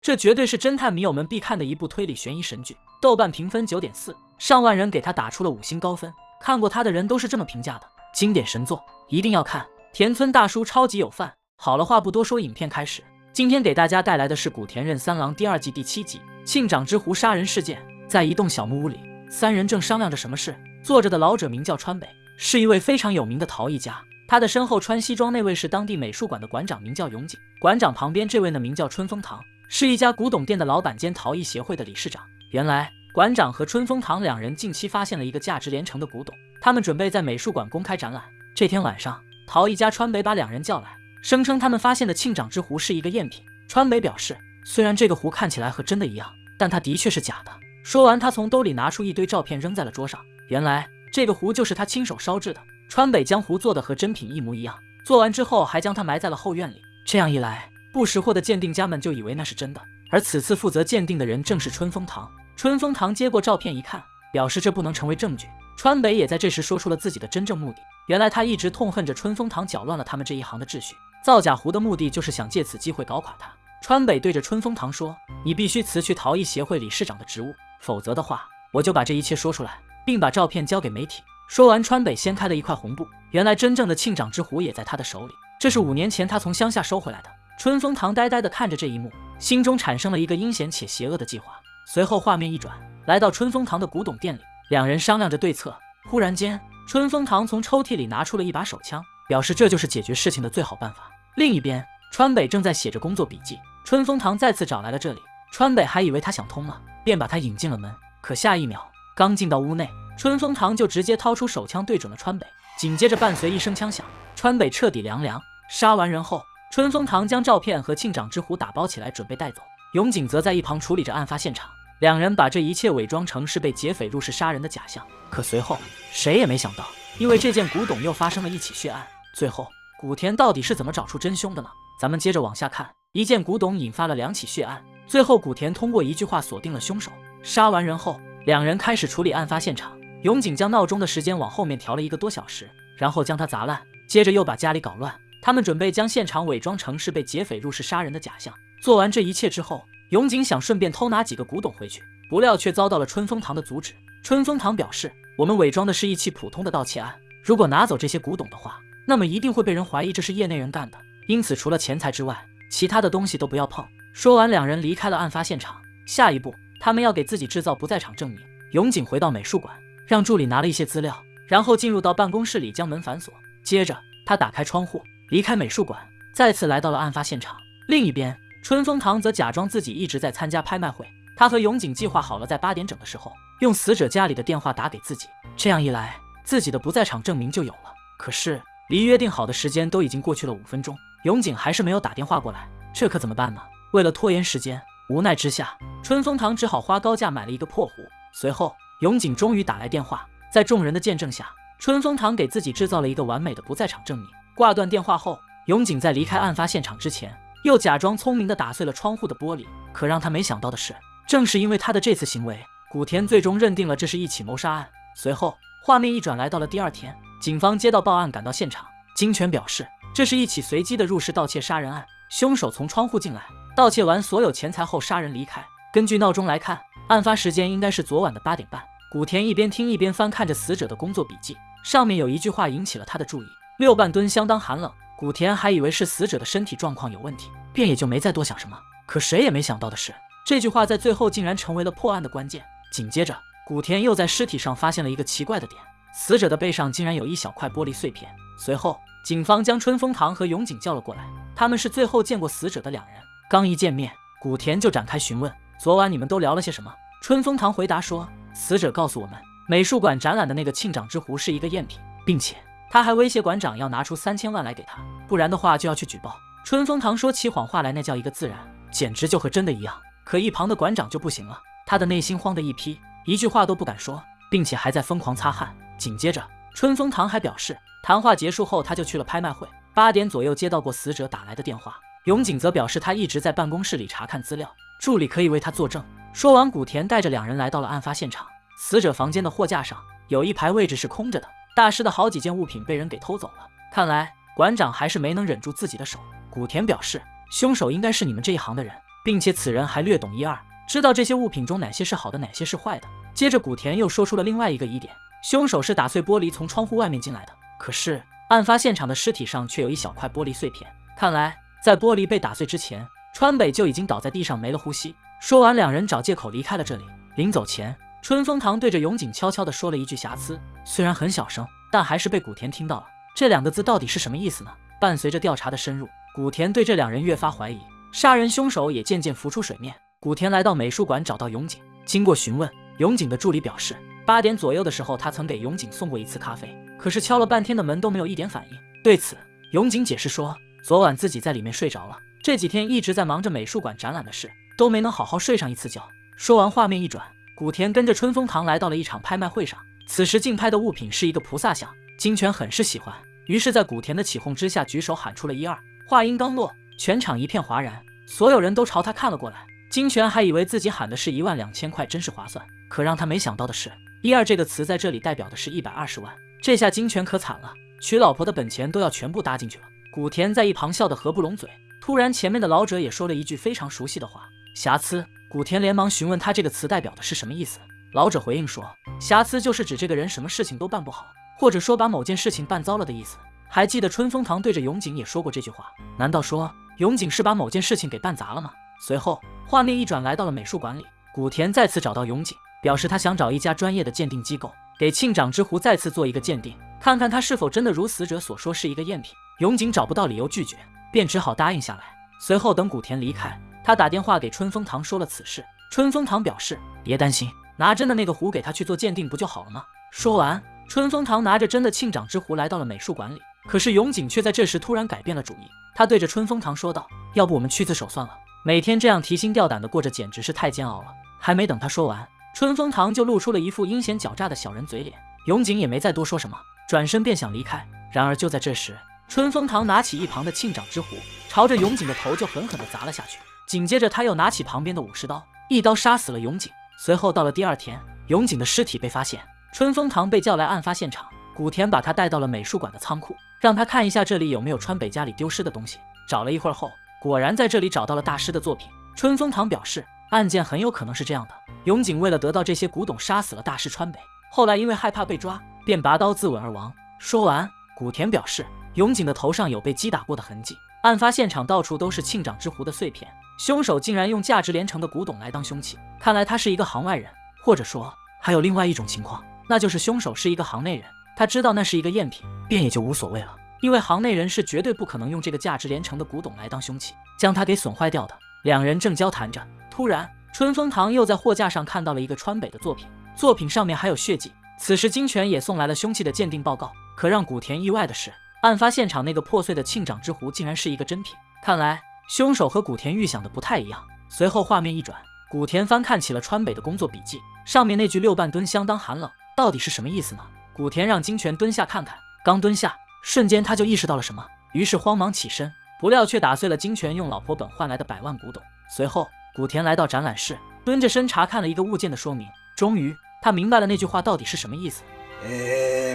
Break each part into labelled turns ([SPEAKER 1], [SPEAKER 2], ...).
[SPEAKER 1] 这绝对是侦探迷友们必看的一部推理悬疑神剧，豆瓣评分9.4，上万人给他打出了5星高分，看过他的人都是这么评价的，经典神作，一定要看。田村大叔超级有范。好了，话不多说，影片开始。今天给大家带来的是古田任三郎第2季第7集庆长之湖杀人事件。在一栋小木屋里，三人正商量着什么事。坐着的老者名叫川北，是一位非常有名的陶艺家。他的身后穿西装那位是当地美术馆的馆长，名叫永井。馆长旁边这位呢，名叫春风堂，是一家古董店的老板兼陶艺协会的理事长。原来馆长和春风堂两人近期发现了一个价值连城的古董，他们准备在美术馆公开展览。这天晚上，陶艺家川北把两人叫来，声称他们发现的庆长之湖是一个赝品。川北表示，虽然这个湖看起来和真的一样，但它的确是假的。说完，他从兜里拿出一堆照片扔在了桌上。原来这个湖就是他亲手烧制的。川北将湖做的和真品一模一样，做完之后还将它埋在了后院里。这样一来，不识货的鉴定家们就以为那是真的。而此次负责鉴定的人正是春风堂。春风堂接过照片一看，表示这不能成为证据。川北也在这时说出了自己的真正目的。原来他一直痛恨着春风堂搅乱了他们这一行的秩序，造假湖的目的就是想借此机会搞垮他。川北对着春风堂说，你必须辞去陶艺协会理事长的职务，否则的话我就把这一切说出来，并把照片交给媒体。说完，川北掀开了一块红布，原来真正的庆长之湖也在他的手里，这是5年前他从乡下收回来的。春风堂呆呆地看着这一幕，心中产生了一个阴险且邪恶的计划。随后画面一转，来到春风堂的古董店里，两人商量着对策。忽然间，春风堂从抽屉里拿出了一把手枪，表示这就是解决事情的最好办法。另一边，川北正在写着工作笔记。春风堂再次找来了这里，川北还以为他想通了，便把他引进了门。可下一秒，刚进到屋内，春风堂就直接掏出手枪对准了川北，紧接着伴随一声枪响，川北彻底凉凉。杀完人后，春风堂将照片和庆长之湖打包起来准备带走，永井则在一旁处理着案发现场。两人把这一切伪装成是被劫匪入室杀人的假象。可随后谁也没想到，因为这件古董又发生了一起血案。最后古田到底是怎么找出真凶的呢？咱们接着往下看。一件古董引发了2起血案，最后古田通过一句话锁定了凶手。杀完人后，两人开始处理案发现场。永井将闹钟的时间往后面调了1个多小时，然后将它砸烂，接着又把家里搞乱。他们准备将现场伪装成是被劫匪入室杀人的假象。做完这一切之后，永井想顺便偷拿几个古董回去，不料却遭到了春风堂的阻止。春风堂表示，我们伪装的是一起普通的盗窃案，如果拿走这些古董的话，那么一定会被人怀疑这是业内人干的，因此除了钱财之外，其他的东西都不要碰。说完，两人离开了案发现场。下一步，他们要给自己制造不在场证明。永井回到美术馆，让助理拿了一些资料，然后进入到办公室里将门反锁。接着他打开窗户，离开美术馆，再次来到了案发现场。另一边，春风堂则假装自己一直在参加拍卖会。他和永井计划好了，在8点整的时候用死者家里的电话打给自己，这样一来，自己的不在场证明就有了。可是离约定好的时间都已经过去了5分钟，永井还是没有打电话过来，这可怎么办呢？为了拖延时间，无奈之下，春风堂只好花高价买了一个破壶。随后永井终于打来电话，在众人的见证下，春风堂给自己制造了一个完美的不在场证明。挂断电话后，永井在离开案发现场之前，又假装聪明地打碎了窗户的玻璃。可让他没想到的是，正是因为他的这次行为，古田最终认定了这是一起谋杀案。随后画面一转，来到了第2天，警方接到报案赶到现场。金泉表示，这是一起随机的入室盗窃杀人案，凶手从窗户进来，盗窃完所有钱财后杀人离开。根据闹钟来看，案发时间应该是昨晚的8点半。古田一边听一边翻看着死者的工作笔记，上面有一句话引起了他的注意：6半吨相当寒冷。古田还以为是死者的身体状况有问题，便也就没再多想什么。可谁也没想到的是，这句话在最后竟然成为了破案的关键。紧接着，古田又在尸体上发现了一个奇怪的点，死者的背上竟然有一小块玻璃碎片。随后警方将春风堂和永井叫了过来，他们是最后见过死者的2人。刚一见面，古田就展开询问，昨晚你们都聊了些什么？春风堂回答说，死者告诉我们，美术馆展览的那个庆长之湖是一个赝品，并且他还威胁馆长要拿出3000万来给他，不然的话就要去举报。春风堂说起谎话来那叫一个自然，简直就和真的一样。可一旁的馆长就不行了，他的内心慌得一批，一句话都不敢说，并且还在疯狂擦汗。紧接着，春风堂还表示，谈话结束后他就去了拍卖会，8点左右接到过死者打来的电话。永井则表示他一直在办公室里查看资料，助理可以为他作证。说完，古田带着2人来到了案发现场。死者房间的货架上有一排位置是空着的，大师的好几件物品被人给偷走了。看来馆长还是没能忍住自己的手。古田表示，凶手应该是你们这一行的人，并且此人还略懂一二，知道这些物品中哪些是好的，哪些是坏的。接着古田又说出了另外一个疑点，凶手是打碎玻璃从窗户外面进来的，可是案发现场的尸体上却有一小块玻璃碎片，看来在玻璃被打碎之前，川北就已经倒在地上没了呼吸。说完，两人找借口离开了这里。临走前，春风堂对着永井悄悄地说了一句瑕疵，虽然很小声，但还是被古田听到了。这两个字到底是什么意思呢？伴随着调查的深入，古田对这两人越发怀疑，杀人凶手也渐渐浮出水面。古田来到美术馆找到永井，经过询问，永井的助理表示，8点左右的时候他曾给永井送过一次咖啡，可是敲了半天的门都没有一点反应。对此，永井解释说，昨晚自己在里面睡着了，这几天一直在忙着美术馆展览的事，都没能好好睡上一次觉。说完，画面一转，古田跟着春风堂来到了一场拍卖会上，此时竞拍的物品是一个菩萨像，金泉很是喜欢，于是在古田的起哄之下举手喊出了1、2。话音刚落，全场一片哗然，所有人都朝他看了过来。金泉还以为自己喊的是12000块，真是划算。可让他没想到的是，1、2这个词在这里代表的是120万。这下金泉可惨了，娶老婆的本钱都要全部搭进去了。古田在一旁笑得合不拢嘴。突然，前面的老者也说了一句非常熟悉的话：瑕疵。古田连忙询问他这个词代表的是什么意思。老者回应说，瑕疵就是指这个人什么事情都办不好，或者说把某件事情办糟了的意思。还记得春风堂对着永井也说过这句话，难道说永井是把某件事情给办砸了吗？随后画面一转，来到了美术馆里，古田再次找到永井，表示他想找一家专业的鉴定机构给庆长之狐再次做一个鉴定，看看他是否真的如死者所说是一个赝品。永井找不到理由拒绝，便只好答应下来。随后等古田离开，他打电话给春风堂说了此事。春风堂表示别担心，拿真的那个壶给他去做鉴定不就好了吗？说完，春风堂拿着真的庆长之壶来到了美术馆里，可是永井却在这时突然改变了主意。他对着春风堂说道，要不我们去自首算了，每天这样提心吊胆的过着简直是太煎熬了。还没等他说完，春风堂就露出了一副阴险狡诈的小人嘴脸。永井也没再多说什么，转身便想离开。然而就在这时，春风堂拿起一旁的庆长之壶，朝着永井的头就狠狠地砸了下去。紧接着他又拿起旁边的武士刀，一刀杀死了永井。随后到了第2天，永井的尸体被发现，春风堂被叫来案发现场。古田把他带到了美术馆的仓库，让他看一下这里有没有川北家里丢失的东西。找了一会儿后，果然在这里找到了大师的作品。春风堂表示，案件很有可能是这样的，永井为了得到这些古董，杀死了大师川北，后来因为害怕被抓，便拔刀自刎而亡。说完，古田表示，永井的头上有被击打过的痕迹，案发现场到处都是庆长之壶的碎片，凶手竟然用价值连城的古董来当凶器，看来他是一个行外人。或者说还有另外一种情况，那就是凶手是一个行内人，他知道那是一个赝品，便也就无所谓了，因为行内人是绝对不可能用这个价值连城的古董来当凶器，将它给损坏掉的。两人正交谈着，突然春风堂又在货架上看到了一个川北的作品，作品上面还有血迹。此时金泉也送来了凶器的鉴定报告，可让古田意外的是，案发现场那个破碎的庆长之壶竟然是一个真品，看来凶手和古田预想的不太一样。随后画面一转，古田翻看起了川北的工作笔记，上面那句6半吨相当寒冷到底是什么意思呢？古田让金泉蹲下看看，刚蹲下，瞬间他就意识到了什么，于是慌忙起身，不料却打碎了金泉用老婆本换来的100万古董。随后古田来到展览室，蹲着身查看了一个物件的说明，终于他明白了那句话到底是什么意思。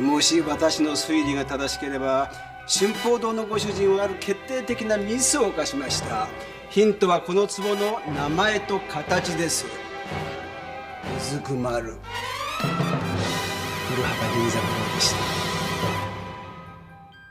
[SPEAKER 2] もし私の推理が正しければ、春報堂のご主人はある決定的なミスを犯しました。ヒントはこの壺の名前と形です。うずくまる。古畑任三郎でした。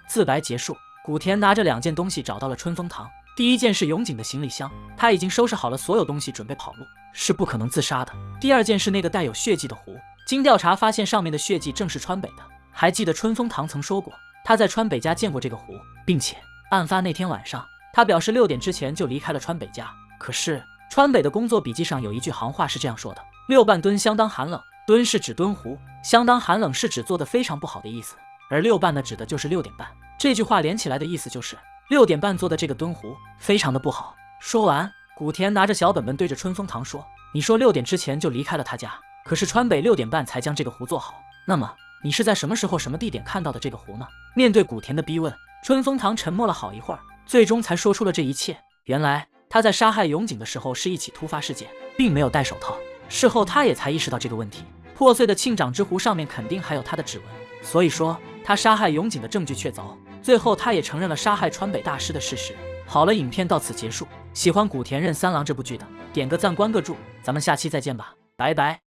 [SPEAKER 1] 自白结束，古田拿着2件东西找到了春风堂。第一件是永井的行李箱，他已经收拾好了所有东西准备跑路，是不可能自杀的。第二件是那个带有血迹的壶，经调查发现上面的血迹正是川北的。还记得春风堂曾说过他在川北家见过这个壶，并且案发那天晚上他表示6点之前就离开了川北家。可是川北的工作笔记上有一句行话是这样说的：6半吨相当寒冷，吨是指吨壶，相当寒冷是指做得非常不好的意思，而6半呢指的就是6点半。这句话连起来的意思就是6点半做的这个吨壶非常的不好。说完，古田拿着小本本对着春风堂说，你说6点之前就离开了他家，可是川北6点半才将这个壶做好，那么你是在什么时候什么地点看到的这个壶呢？面对古田的逼问，春风堂沉默了好一会儿，最终才说出了这一切。原来他在杀害永井的时候是一起突发事件，并没有戴手套，事后他也才意识到这个问题。破碎的庆长之壶上面肯定还有他的指纹，所以说他杀害永井的证据确凿。最后他也承认了杀害川北大师的事实。好了，影片到此结束。喜欢古田任三郎这部剧的，点个赞关个注，咱们下期再见吧，拜拜。